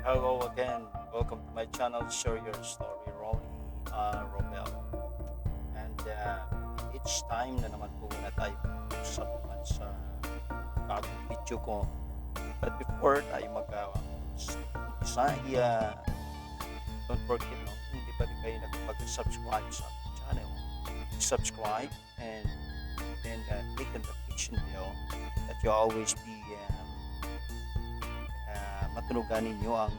Hello again. Welcome to my channel, Share Your Story, Ronnie Romel. And each time na naman po na tayo usap naman sa bagong video ko. But before tayo mag-umpisa, don't forget, no, hindi pa rin kayo nakapag-subscribe sa aking channel. Subscribe and then click the notification bell that you always be matunugan ninyo ang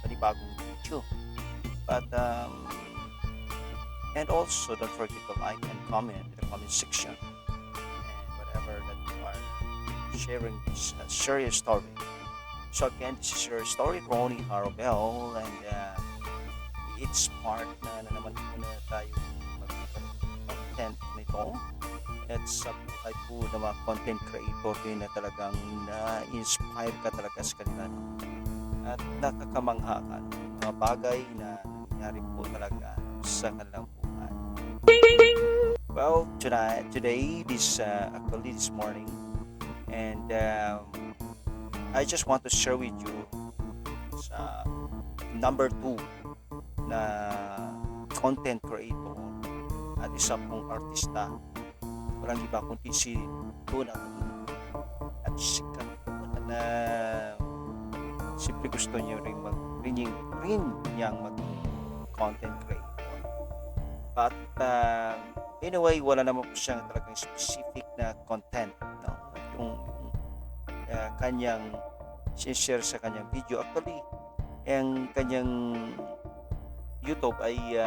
panibagong video. But and also don't forget to like and comment in the comment section and whatever that you are sharing this share your story. So again, this is your story, Ronnie Harobel, and it's part na naman po na tayo mag-content nito. It's sa buhay po ng mga content creator din na talagang na-inspire ka talaga sa kanila at nakakamangha ka ng mga bagay na nangyari po talaga sa kanilang buhay. Well, today actually this morning, and I just want to share with you sa number 2 na content creator at isa pong artista. Walang iba kundi si Donaldin at sikat na siyempre gusto niya rin niyang maging content creator. But anyway, wala naman po siyang talagang specific na content, no? Yung kanyang share sa kanyang video. Actually, ang kanyang YouTube ay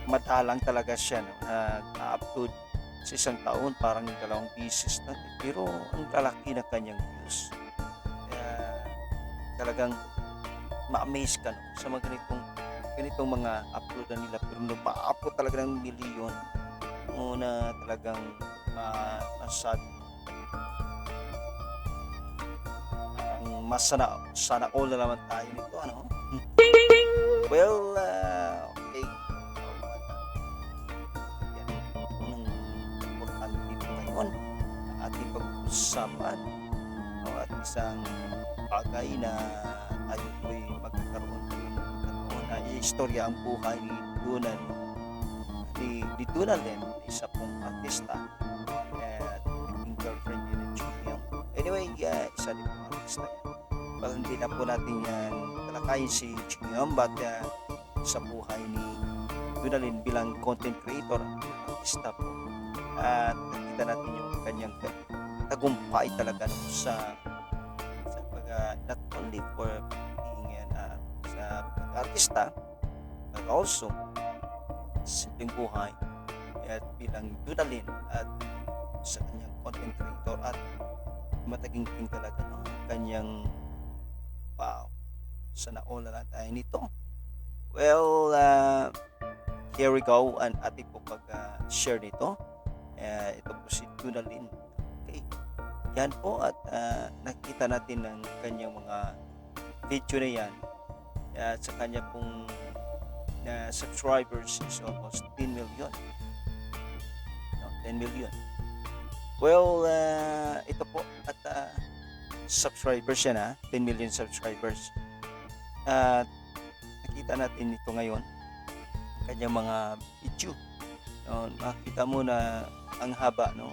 madalang talaga siya, no? Na-upload sa isang taon parang 2 beses na, pero ang lalaki na kanyang views. Talagang ma-amaze ka, no? Sa mga ganitong mga upload na nila, pero napa-upload talaga ng milyon na talagang masabi sana all na naman tayo nito, ano? Well, okay. Ngayon ang ating pag-usapan at isang bagay na tayo po'y magkakaroon na istorya ang buhay ni Donaldin, isa pong artista at naging girlfriend niya ni Julian. Anyway, isa din pong artista yan. Well, hindi na po natin yan talakayin si Julian, but sa buhay ni Donaldin bilang content creator, artista po, at nakita natin yung kanyang tagumpay talaga sa not only for being sa pag-artista, but also simpleng buhay at bilang Donaldin at sa kanyang content creator at mataginting talaga ng kanyang wow, sana all na tayo nito. Well, here we go, and ating po pag-share nito. Ito po si Donaldin. Okay. Yan po, at nakita natin ng kanyang mga video na yan. Sa kanya pong subscribers is almost 10 million. No, 10 million. Well, ito po, at subscribers yan, 10 million subscribers. Nakita natin ito ngayon, kanyang mga video. No, makita mo na ang haba, no,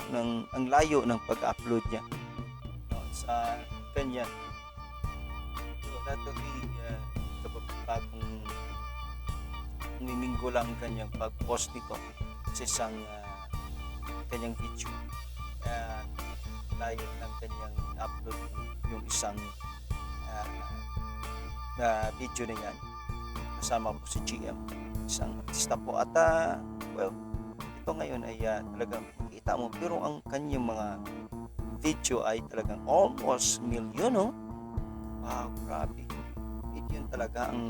ang layo ng pag-upload niya, no, sa kanya. So, naturally, bagong linggo lang kanyang pag-post nito sa isang kanyang video. Layo ng kanyang upload yung isang video na yan. Kasama po si GM, isang artista po. At well, ito ngayon ay talagang makita mo, pero ang kanyang mga video ay talagang almost million, no? Wow, grabe. Yun talaga ang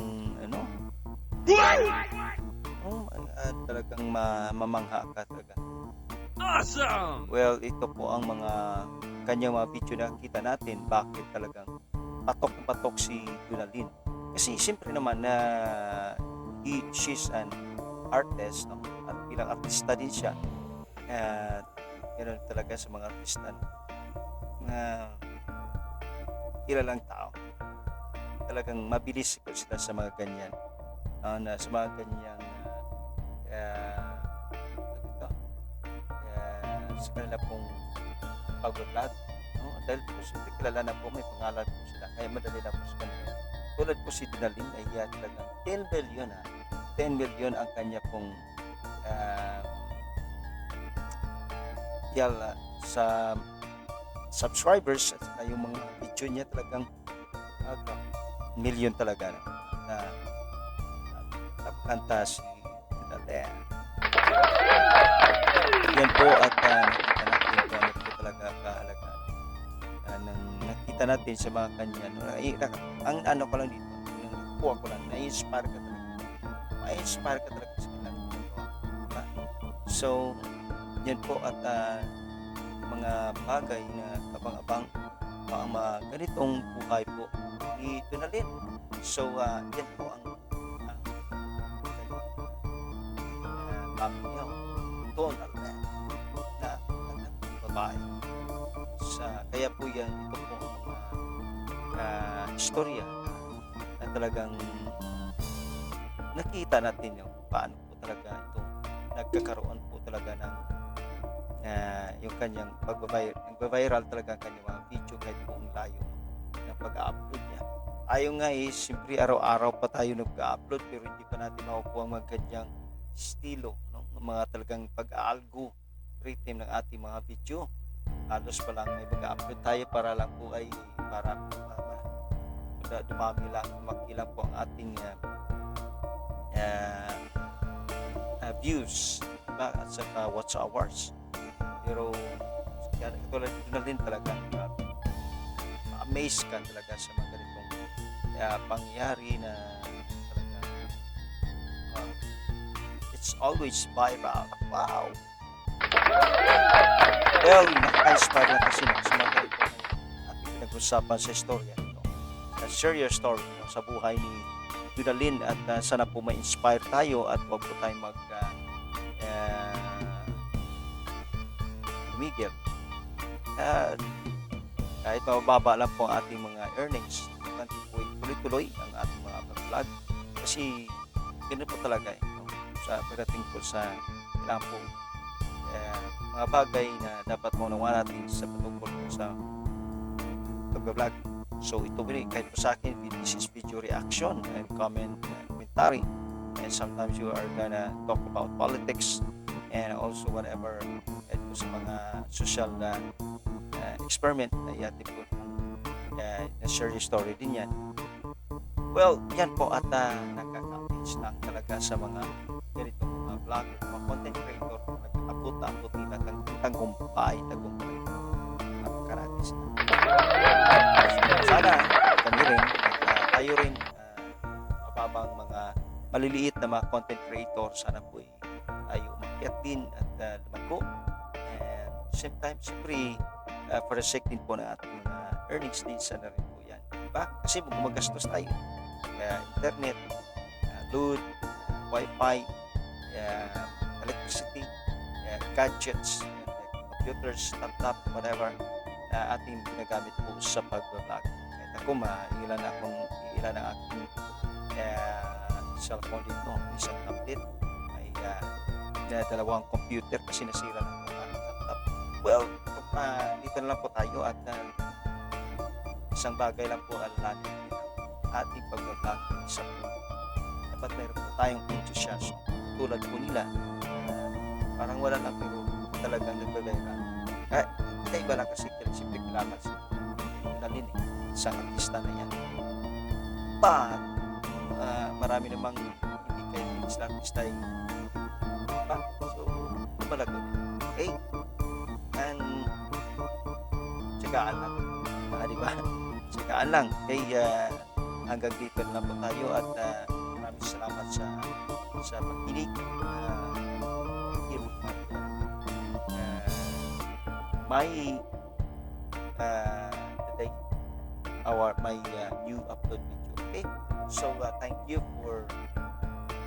talagang mamangha ka talaga. Awesome! Well, ito po ang mga kanyang mga video na kita natin, bakit talagang patok si Donaldin. Kasi siyempre naman na she's an artist, no? At bilang artista din siya, at ganoon talaga sa mga artista na kilalang tao. talagang mabilis po sila sa mga ganyan. Na sa mga ganyang ito, sa kanila pong pag-vlog. No? Dahil po siyempre kilala na po, may pangalan po sila. Kaya madali na po sa kanila. Tulad po si Dinalin ay talagang 10 million 10 million ang kanya pong sa subscribers at saka yung mga video niya talagang million talaga na napakanta si Dinalin. Yan po at nakita natin kung ano po talaga kahalaga nang nakita natin sa mga kanya. Ang ano ko lang dito, yung nakuha ko lang, na-inspire ka talaga. Ma-inspire ka talaga sa kanilang ginagawa. Diba? So, yan po at mga bagay na kabang-abang mga ganitong buhay po ni Dinalin. So, yan po ang niya Donalyn na babae. Kaya po yan, ito po ang istorya na talagang nakita natin yung paano po talaga ito nagkakaroon po talaga ng yung kanyang pag-viral talaga ang kanyang mga video kahit buong layo ng pag-upload niya. Tayo nga siyempre araw-araw pa tayo nag-upload pero hindi pa natin makukuha ang mga kanyang estilo, no? Mga talagang pag-algorithm ng ating mga video. Halos pa lang may mag-upload tayo para lang po ay para dumami lang, makilang po ang ating views, diba? At saka watch hours. Pero katulad dito na din talaga ma-amaze ka talaga sa mga ganitong pangyayari na talaga it's always viral. Wow! Well, naka-inspire na kasi sa mga ganitong ating pinag-usapan sa istorya nito. Sa serious story sa buhay ni Dinalin at sana po ma-inspire tayo at huwag po tayong tumigil. Kahit mababa lang po ang ating mga earnings, po tuloy-tuloy ang ating mga vlog kasi ganun po talaga sa pagdating po sa kailangan po mga bagay na dapat maunawa natin sa patungkol sa pag-vlog. So ito rin kahit po sa akin, this is video reaction and commentary, and sometimes you are gonna talk about politics and also whatever at po sa mga social experiment na yatin po na share story din yan. Well, yan po at nakaka-amaze lang talaga sa mga ganitong mga vlogger, mga content creator na nag-abot nila tagumpay nakakaratis na. Sana kami rin at tayo rin mababang mga maliliit na mga content creator sana po tayo umakyat din at lumago, and same time siyempre for the sake din po ng ating mga earnings din sana rin po yan, diba? Kasi gumagastos tayo internet, load, wifi, electricity, gadgets, computers, laptop, whatever ating ginagamit po sa pag-vlog. Kahit ako ilan ang aking cellphone dito, isang tablet, may dalawang computer kasi nasira ng laptop. Well, dito na lang po tayo at isang bagay lang po alalahanin ating pag-vlog sa dapat meron po tayong enthusiasm tulad po nila parang wala lang pero talagang nagbabayran iba lang kasi simple kilala si Dinalin isang artista na yan but marami namang hindi kayo sila artista so malago okay and tsagaan lang diba tsagaan lang kaya hanggang dito na lang po tayo at maraming salamat sa pagkinig. My today my new upload video. Okay, so thank you for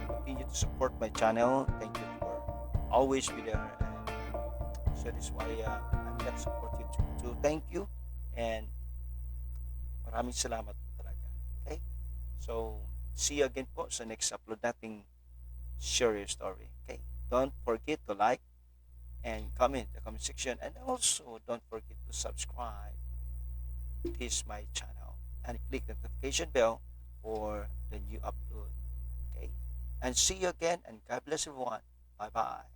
continue to support my channel. Thank you for always be there. So this is why I'm gonna support you too. So thank you and maraming salamat. Okay? So, see you again po sa next upload nating share your story. Okay? Don't forget to like and comment in the comment section, and also don't forget to subscribe this my channel and click the notification bell for the new upload. Okay? And see you again, and God bless everyone. Bye bye.